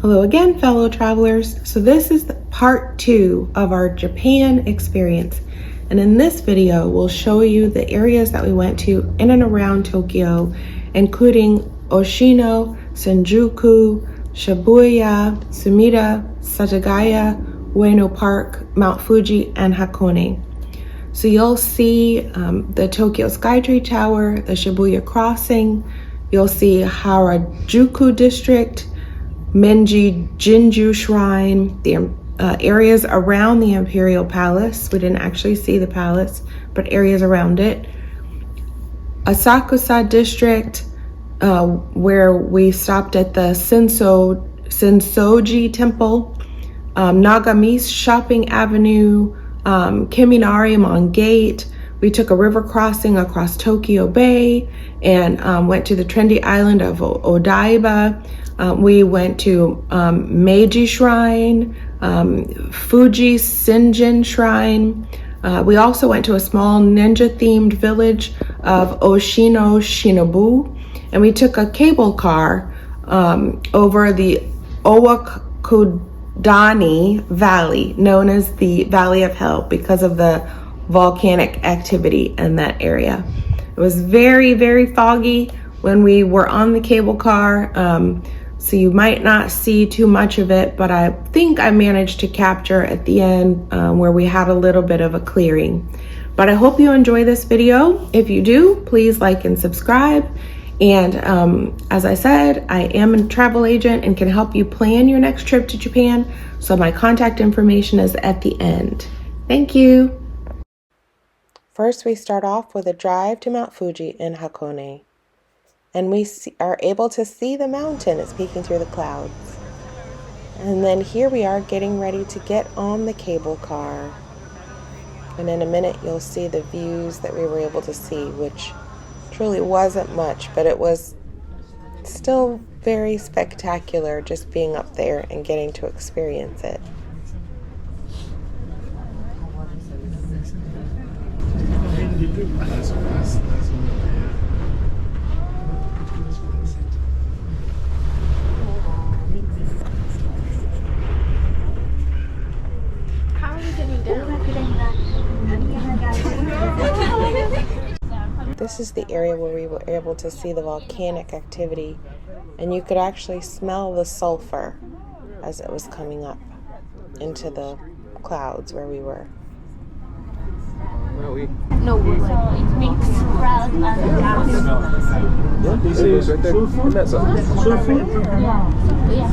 Hello again, fellow travelers. So this is part 2 of our Japan experience. And in this video, we'll show you the areas that we went to in and around Tokyo, including Oshino, Shinjuku, Shibuya, Sumida, Setagaya, Ueno Park, Mount Fuji, and Hakone. So you'll see the Tokyo Skytree Tower, the Shibuya Crossing, you'll see Harajuku District, Menji Jinju Shrine, the areas around the Imperial Palace. We didn't actually see the palace, but areas around it. Asakusa District, where we stopped at the Sensoji Temple, Nagamise Shopping Avenue, Kiminari Gate. We took a river crossing across Tokyo Bay and went to the trendy island of Odaiba. We went to Meiji Shrine, Fuji Shinjin Shrine. We also went to a small ninja-themed village of Oshino Shinobu, and we took a cable car over the Owakudani Valley, known as the Valley of Hell because of the volcanic activity in that area. It was very, very foggy when we were on the cable car, so you might not see too much of it, but I think I managed to capture at the end where we had a little bit of a clearing. But I hope you enjoy this video. If you do, please like and subscribe. And as I said, I am a travel agent and can help you plan your next trip to Japan. So my contact information is at the end. Thank you. First, we start off with a drive to Mount Fuji in Hakone. And we are able to see the mountain. It's peeking through the clouds. And then here we are getting ready to get on the cable car. And in a minute, you'll see the views that we were able to see, which truly wasn't much, but it was still very spectacular just being up there and getting to experience it. How are we getting down? This is the area where we were able to see the volcanic activity, and you could actually smell the sulfur as it was coming up into the clouds where we were. No, so it makes cloud and gas. Yeah, you see it's right there. Isn't that something? Yeah.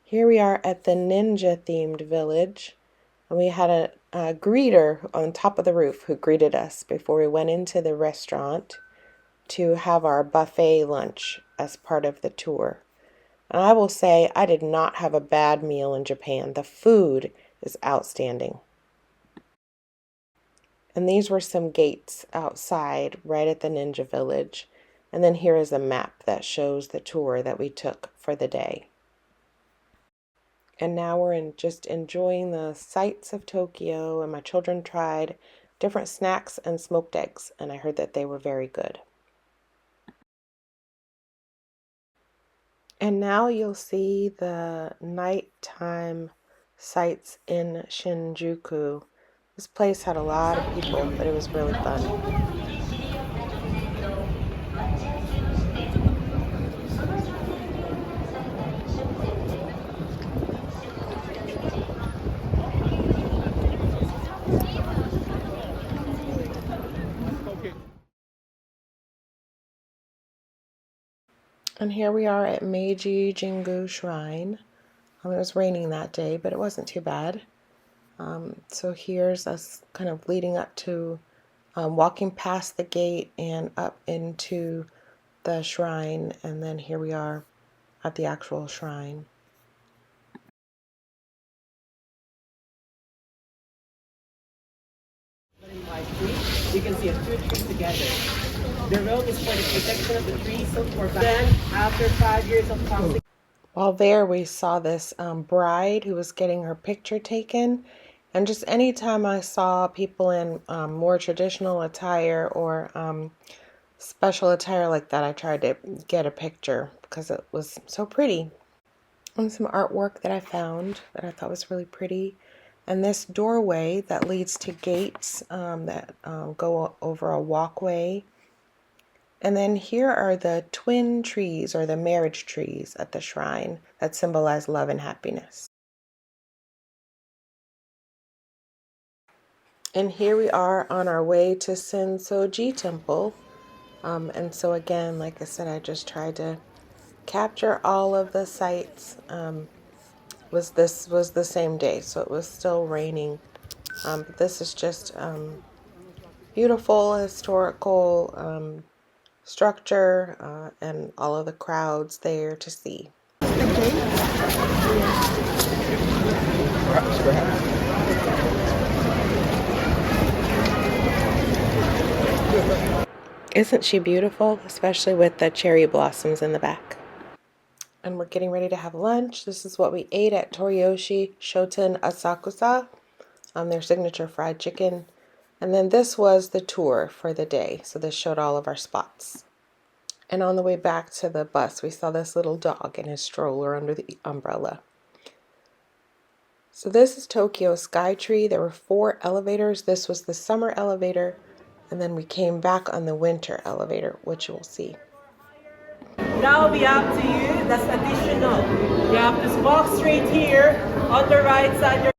Here we are at the ninja-themed village, and we had a greeter on top of the roof who greeted us before we went into the restaurant to have our buffet lunch as part of the tour. And I will say I did not have a bad meal in Japan. The food is outstanding. And these were some gates outside right at the Ninja Village. And then here is a map that shows the tour that we took for the day. And now we're just enjoying the sights of Tokyo, and my children tried different snacks and smoked eggs, and I heard that they were very good. And now you'll see the nighttime sights in Shinjuku. This place had a lot of people, but it was really fun. And here we are at Meiji Jingu Shrine. It was raining that day, but it wasn't too bad. So here's us kind of leading up to walking past the gate and up into the shrine, and then here we are at the actual shrine. You can see a two trees together. The road is for the protection of the trees, so for then after 5 years of toxic. While there, we saw this bride who was getting her picture taken. And just anytime I saw people in more traditional attire or special attire like that, I tried to get a picture because it was so pretty. And some artwork that I found that I thought was really pretty. And this doorway that leads to gates that go over a walkway. And then here are the twin trees, or the marriage trees at the shrine that symbolize love and happiness. And here we are on our way to Sensoji Temple. And so again, like I said, I just tried to capture all of the sites. This was the same day, so it was still raining. But this is just beautiful historical structure and all of the crowds there to see. Isn't she beautiful, especially with the cherry blossoms in the back? And we're getting ready to have lunch. This is what we ate at Toriyoshi Shoten Asakusa, their signature fried chicken. And then this was the tour for the day. So this showed all of our spots. And on the way back to the bus, we saw this little dog in his stroller under the umbrella. So this is Tokyo Skytree. There were 4 elevators. This was the summer elevator. And then we came back on the winter elevator, which you'll see. Now it'll be up to you. That's additional. You have to walk straight here on the right side.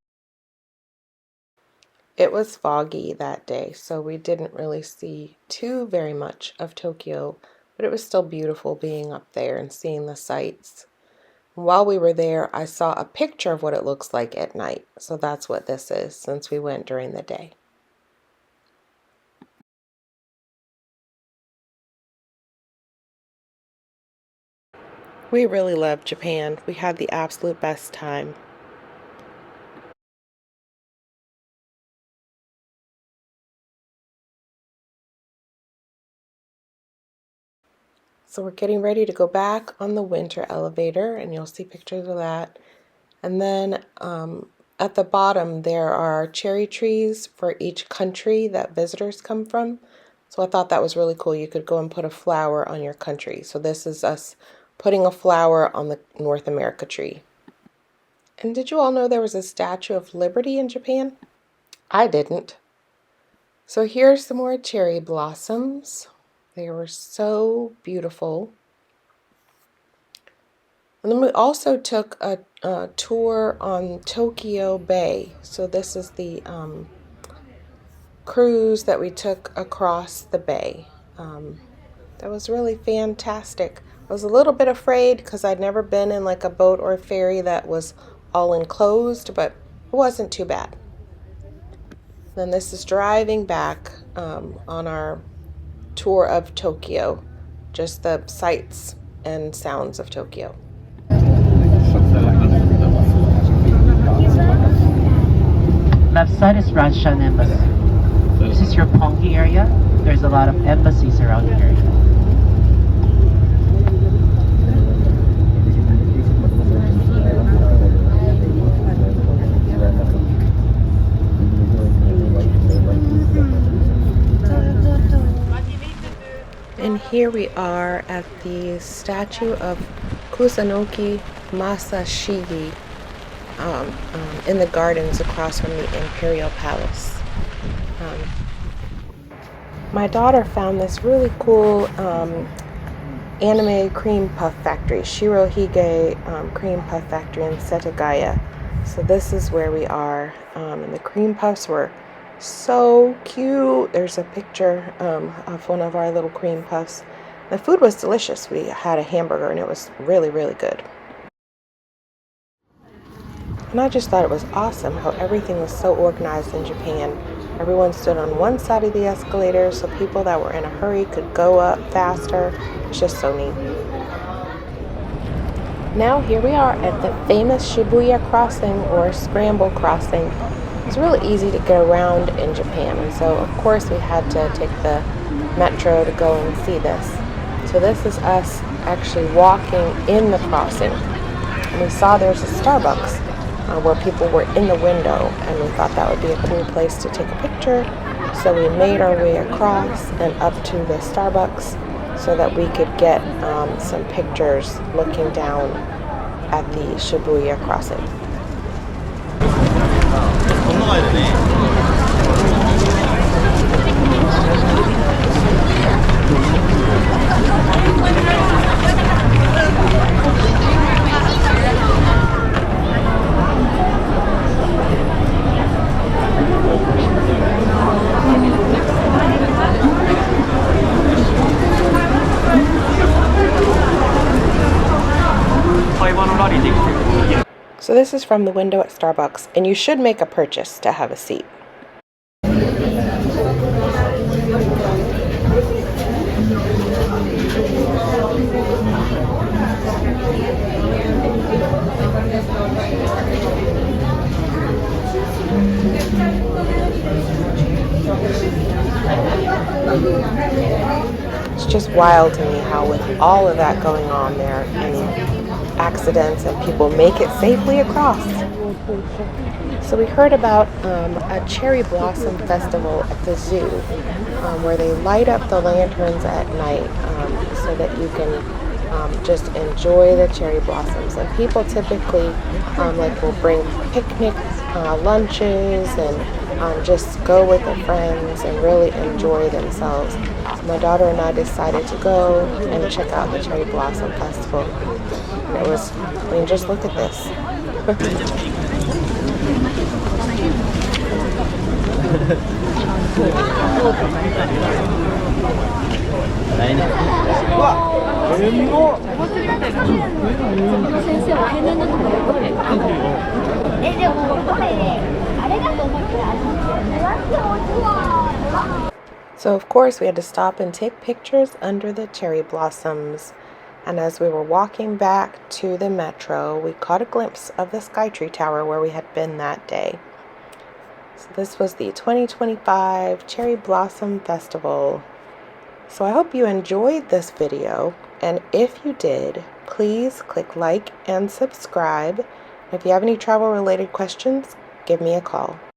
It was foggy that day, so we didn't really see very much of Tokyo, but it was still beautiful being up there and seeing the sights. While we were there, I saw a picture of what it looks like at night, so that's what this is since we went during the day. We really loved Japan. We had the absolute best time. So we're getting ready to go back on the winter elevator, and you'll see pictures of that. And then at the bottom, there are cherry trees for each country that visitors come from. So I thought that was really cool. You could go and put a flower on your country. So this is us putting a flower on the North America tree. And did you all know there was a Statue of Liberty in Japan? I didn't. So here's some more cherry blossoms. They were so beautiful. And then we also took a tour on Tokyo Bay. So this is the cruise that we took across the bay. That was really fantastic. I was a little bit afraid because I'd never been in like a boat or a ferry that was all enclosed, but it wasn't too bad. Then this is driving back on our tour of Tokyo, just the sights and sounds of Tokyo. Left side is Ranshan Embassy. This is your Pongi area. There's a lot of embassies around the area. And here we are at the statue of Kusunoki Masashigi in the gardens across from the Imperial Palace. My daughter found this really cool anime cream puff factory, Shirohige cream puff factory in Setagaya. So this is where we are, and the cream puffs were so cute. There's a picture of one of our little cream puffs. The food was delicious. We had a hamburger and it was really, really good. And I just thought it was awesome how everything was so organized in Japan. Everyone stood on one side of the escalator so people that were in a hurry could go up faster. It's just so neat. Now here we are at the famous Shibuya crossing, or Scramble crossing. It's really easy to get around in Japan, and so of course we had to take the metro to go and see this. So this is us actually walking in the crossing. And we saw there's a Starbucks where people were in the window, and we thought that would be a cool place to take a picture So we made our way across and up to the Starbucks so that we could get some pictures looking down at the Shibuya crossing. So this is from the window at Starbucks, and you should make a purchase to have a seat. It's just wild to me how with all of that going on there and accidents and people make it safely across. So we heard about a cherry blossom festival at the zoo where they light up the lanterns at night so that you can just enjoy the cherry blossoms. And people typically will bring picnic lunches and just go with their friends and really enjoy themselves. So my daughter and I decided to go and check out the cherry blossom festival. And it was, I mean, just look at this. So of course we had to stop and take pictures under the cherry blossoms. And as we were walking back to the metro, we caught a glimpse of the Skytree Tower where we had been that day. So this was the 2025 Cherry Blossom Festival. So I hope you enjoyed this video, and if you did, please click like and subscribe. If you have any travel related questions, give me a call.